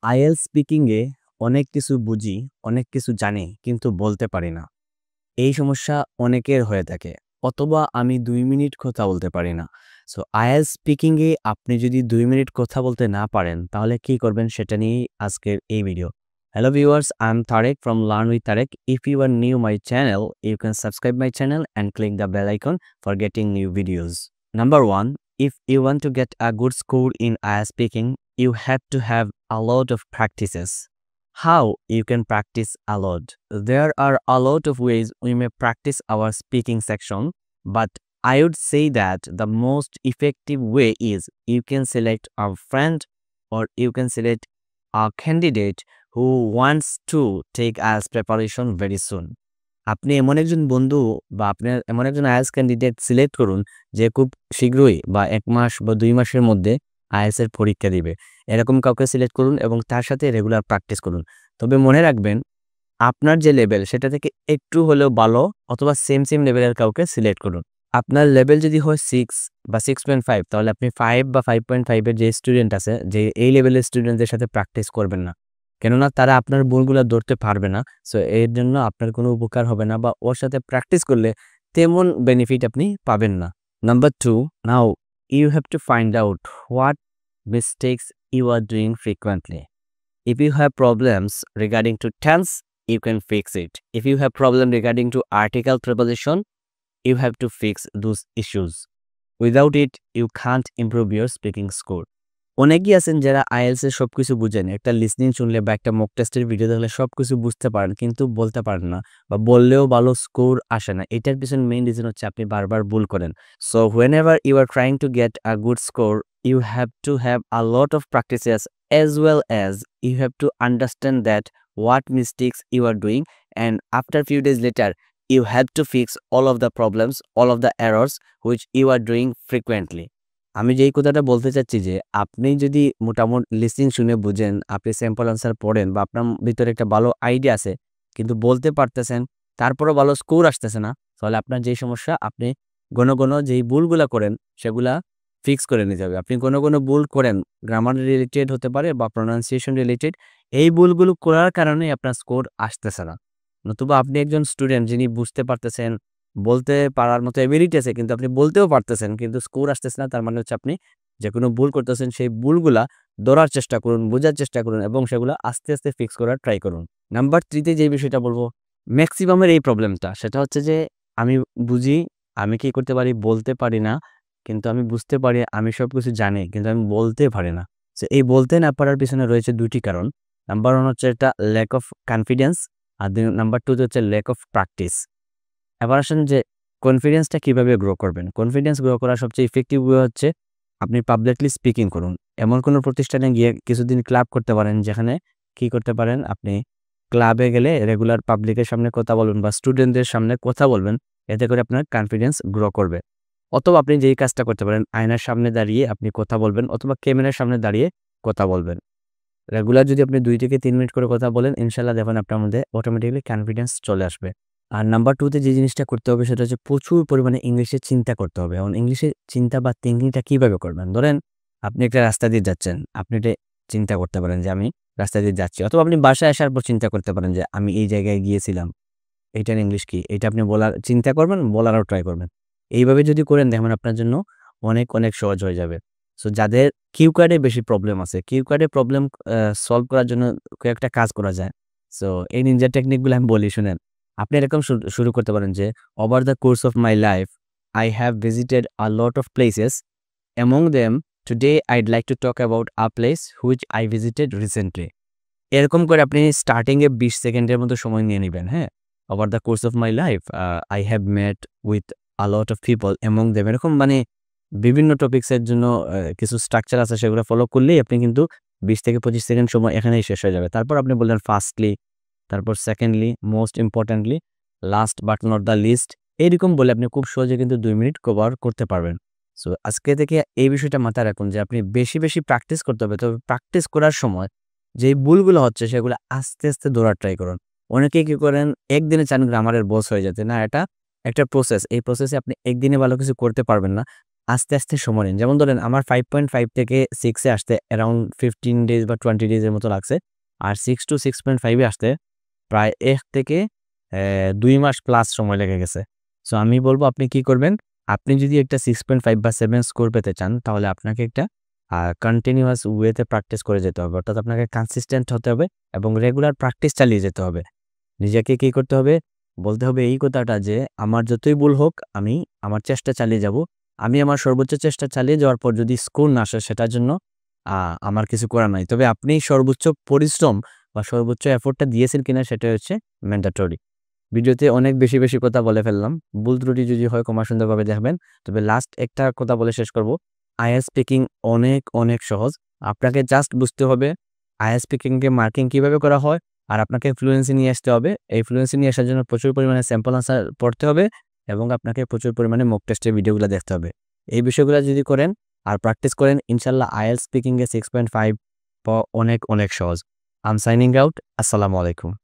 IELTS speaking এ অনেক কিছু বুঝি, অনেক কিছু জানি কিন্তু বলতে পারি না। এই সমস্যা অনেকের হয়ে থাকে। অথবা আমি ২ মিনিট কথা বলতে পারি না। সো আইএলটিএস স্পিকিং এ আপনি যদি ২ মিনিট কথা বলতে না পারেন তাহলে কি করবেন সেটা নিয়েই আজকের এই video. Hello viewers, I'm Tarek from Learn with Tarek. If you are new my channel, you can subscribe my channel and click the bell icon for getting new videos. Number 1, if you want to get a good score in IELTS speaking, you have to have a lot of practices. How you can practice a lot? There are a lot of ways we may practice our speaking section, but I would say that the most effective way is you can select a friend or you can select a candidate who wants to take IELTS preparation very soon. আপনি এমন একজন বন্ধু বা আপনার এমন একজন IELTS candidate select করুন যে খুব শীঘ্রই বা ১ মাস বা ২ মাসের মধ্যে আইএলটিএস এর পরীক্ষা দিবে। এরকম কাউকে সিলেক্ট করুন এবং তার সাথে রেগুলার প্র্যাকটিস করুন। তবে মনে রাখবেন আপনার যে লেভেল সেটা থেকে একটু হলেও ভালো অথবা সেম লেভেলের কাউকে সিলেক্ট করুন। আপনার লেভেল যদি হয় 6 বা 6.5 তাহলে আপনি 5 বা 5.5 এর যে স্টুডেন্ট আছে, যে এই লেভেলের স্টুডেন্টদের সাথে প্র্যাকটিস করবেন না। কেননা তারা আপনার ভুলগুলা ধরতে পারবে না। সো এর জন্য আপনার কোনো উপকার হবে না বা ওর সাথে প্র্যাকটিস করলে তেমন বেনিফিট আপনি পাবেন না। Number 2, now you have to find out what mistakes you are doing frequently. If you have problems regarding to tense, you can fix it. If you have problem regarding to article preposition, you have to fix those issues. Without it, you can't improve your speaking score. অনেকেই আছেন যারা IELTS এর সবকিছু বুঝেন। একটা listening শুনলে বা একটা মক টেস্টের ভিডিও দেখলে সবকিছু বুঝতে পারেন কিন্তু বলতে পারেন না বা বললেও ভালো স্কোর আসে না। এটার পিছনে মেইন রিজন হচ্ছে আপনি বারবার ভুল করেন। So whenever you are trying to get a good score, you have to have a lot of practices as well as you have to understand that what mistakes you are doing, and after few days later you have to fix all of the problems, all of the errors which you are doing frequently. আমি যেই কথাটা বলতে চাচ্ছি যে আপনি যদি মোটামুটি listening শুনে বুঝেন, আপনি স্যাম্পল আনসার পড়েন বা আপনার ভিতরে একটা ভালো আইডিয়া আছে কিন্তু বলতে পারতেছেন, তারপরেও ভালো স্কোর আসতেছে না, তাহলে আপনার যেই সমস্যা আপনি ঘন যেই ভুলগুলা করেন সেগুলা ফিক্স করে নিতে হবে। আপনি ঘন ভুল করেন, গ্রামার রিলেটেড হতে পারে বা প্রনাউন্সিয়েশন রিলেটেড। এই ভুলগুলো করার কারণে আপনার স্কোর আসতেছে না। নতুবা আপনি একজন স্টুডেন্ট যিনি বুঝতে পারতেছেন, বলতে পারার মতো এবিলিটি আছে কিন্তু আপনি বলতেও পারতেছেন কিন্তু স্কোর আসতেছে না, তার মানে হচ্ছে আপনি যে কোনো ভুল করতেছেন সেই ভুলগুলা ধরার চেষ্টা করুন, বোঝার চেষ্টা করুন এবং সেগুলো আস্তে ফিক্স করার ট্রাই করুন। নাম্বার 3 তে যে বিষয়টা বলবো, ম্যাক্সিমামের এই প্রবলেমটা সেটা হচ্ছে যে আমি বুঝি, আমি কি করতে পারি বলতে পারি না, কিন্তু আমি বুঝতে পারি আমি সবকিছু জানি কিন্তু আমি বলতে পারি না। সো এই বলতে না পারার পিছনে রয়েছে ২ টি কারণ। নাম্বার 1 হচ্ছে এটা ল্যাক অফ কনফিডেন্স আর নাম্বার 2 তে হচ্ছে ল্যাক অফ প্র্যাকটিস। এবার আসেন যে কনফিডেন্সটা কিভাবে গ্রো করবেন? কনফিডেন্স গ্রো করার সবচেয়ে ইফেক্টিভ ওয়ে হচ্ছে আপনি পাবলিকলি স্পিকিং করুন। এমন কোনো প্রতিষ্ঠানে গিয়ে কিছুদিন ক্লাব করতে পারেন যেখানে কি করতে পারেন, আপনি ক্লাবে গেলে রেগুলার পাবলিকের সামনে কথা বলবেন বা স্টুডেন্টদের সামনে কথা বলবেন। এতে করে আপনার কনফিডেন্স গ্রো করবে। অথবা আপনি যেই কাজটা করতে পারেন, আয়নার সামনে দাঁড়িয়ে আপনি কথা বলবেন অথবা ক্যামেরার সামনে দাঁড়িয়ে কথা বলবেন। রেগুলার যদি আপনি ২ থেকে ৩ মিনিট করে কথা বলেন, ইনশাআল্লাহ দেখবেন আপনার মধ্যে অটোমেটিক্যালি কনফিডেন্স চলে আসবে। আর নাম্বার 2 তে যে জিনিসটা করতে হবে সেটা হচ্ছে প্রচুর পরিমাণে ইংলিশে চিন্তা করতে হবে। এখন ইংলিশে চিন্তা বা থিংকিংটা কিভাবে করবেন? ধরেন আপনি একটা রাস্তা দিয়ে যাচ্ছেন। আপনি এটা চিন্তা করতে পারেন যে আমি রাস্তা দিয়ে যাচ্ছি। অথবা আপনি বাসায় আসার পর চিন্তা করতে পারেন যে আমি এই জায়গায় গিয়েছিলাম। এইটার ইংলিশ কি? এটা আপনি বলার চিন্তা করবেন, বলারও ট্রাই করবেন। এইভাবে যদি করেন দেখবেন আপনার জন্য অনেক সহজ হয়ে যাবে। সো যাদের কিউ কার্ডে বেশি প্রবলেম আছে, কিউ কার্ডে প্রবলেম সলভ করার জন্য কয়েকটা কাজ করা যায়। সো এই নিনজা টেকনিকগুলো আমি বলি শুনেন। আপনি এরকম শুরু করতে পারেন যে, "over the course of my life, I have visited a lot of places. Among them, today I'd like to talk about a place which I visited recently." এরকম করে আপনি স্টার্টিং এ ২০ সেকেন্ডের মতো সময় নিয়ে নিবেন, হ্যাঁ? "Over the course of my life, I have met with a lot of people among them." এরকম মানে বিভিন্ন টপিকস এর জন্য কিছু স্ট্রাকচার আছে সেগুলো ফলো করলেই আপনি কিন্তু ২০ থেকে ২৫ সেকেন্ড সময় এখানেই শেষ হয়ে যাবে। তারপর আপনি বললেন ফার্স্টলি, তারপর secondly, most importantly, last but not the least. এরকম বলে আপনি খুব সহজে কিন্তু ২ মিনিট কভার করতে পারবেন। সো আজকে থেকে এই বিষয়টা মাথায় রাখুন যে আপনি বেশি প্র্যাকটিস করতে হবে। তবে প্র্যাকটিস করার সময় যেই ভুলগুলো হচ্ছে সেগুলো আস্তে ধরার ট্রাই করুন। অনেকেই কি করেন একদিনে চান গ্রামারের বস হয়ে যেতে। না, এটা একটা প্রসেস। এই প্রসেসে আপনি একদিনে ভালো কিছু করতে পারবেন না। আস্তে, আস্তে সময় নিন। যেমন ধরেন আমার 5.5 থেকে 6 এ আসতে অ্যারাউন্ড 15 ডেজ বা 20 ডেজ এর মতো লাগছে। আর 6 to 6.5 এ আসতে প্রায় ১ থেকে ২ মাস প্লাস সময় লেগে গেছে। সো আমি বলব আপনি কি করবেন? আপনি যদি একটা 6.5 বা 7 স্কোর পেতে চান তাহলে আপনাকে একটা কন্টিনিউয়াস ওয়েতে প্র্যাকটিস করে যেতে হবে। অর্থাৎ আপনাকে কনসিস্টেন্ট হতে হবে এবং রেগুলার প্র্যাকটিস চালিয়ে যেতে হবে। নিজেকে কি করতে হবে? বলতে হবে এই কথাটা যে, "আমার যতই ভুল হোক, আমি আমার চেষ্টা চালিয়ে যাব। আমি আমার সর্বোচ্চ চেষ্টা চালিয়ে যাওয়ার পর যদি স্কোর না আসে সেটার জন্য আ আমার কিছু করার নাই। তবে আপনি সর্বোচ্চ পরিশ্রম বা সর্বোচ্চ এফোর্টটা দিয়েছেন কিনা সেটাই হচ্ছে ম্যান্ডেটরি।" ভিডিওতে অনেক বেশি, বেশি কথা বলে ফেললাম। ভুল ত্রুটি যদি হয় ক্ষমা সুন্দরভাবে দেখবেন। তবে লাস্ট একটা কথা বলে শেষ করব। IELTS স্পিকিং অনেক, অনেক সহজ। আপনাকে জাস্ট বুঝতে হবে IELTS স্পিকিং কে মার্কিং কিভাবে করা হয় আর আপনাকে ফ্লুয়েন্সি নিয়ে আসতে হবে। এই ফ্লুয়েন্সি নিয়ে আসার জন্য প্রচুর পরিমাণে স্যাম্পল আনসার পড়তে হবে এবং আপনাকে প্রচুর পরিমাণে মক টেস্টের ভিডিওগুলা দেখতে হবে। এই বিষয়গুলা যদি করেন আর প্র্যাকটিস করেন ইনশাআল্লাহ IELTS স্পিকিং এ 6.5 অনেক, অনেক সহজ। I am signing out. আসসালামু আলাইকুম।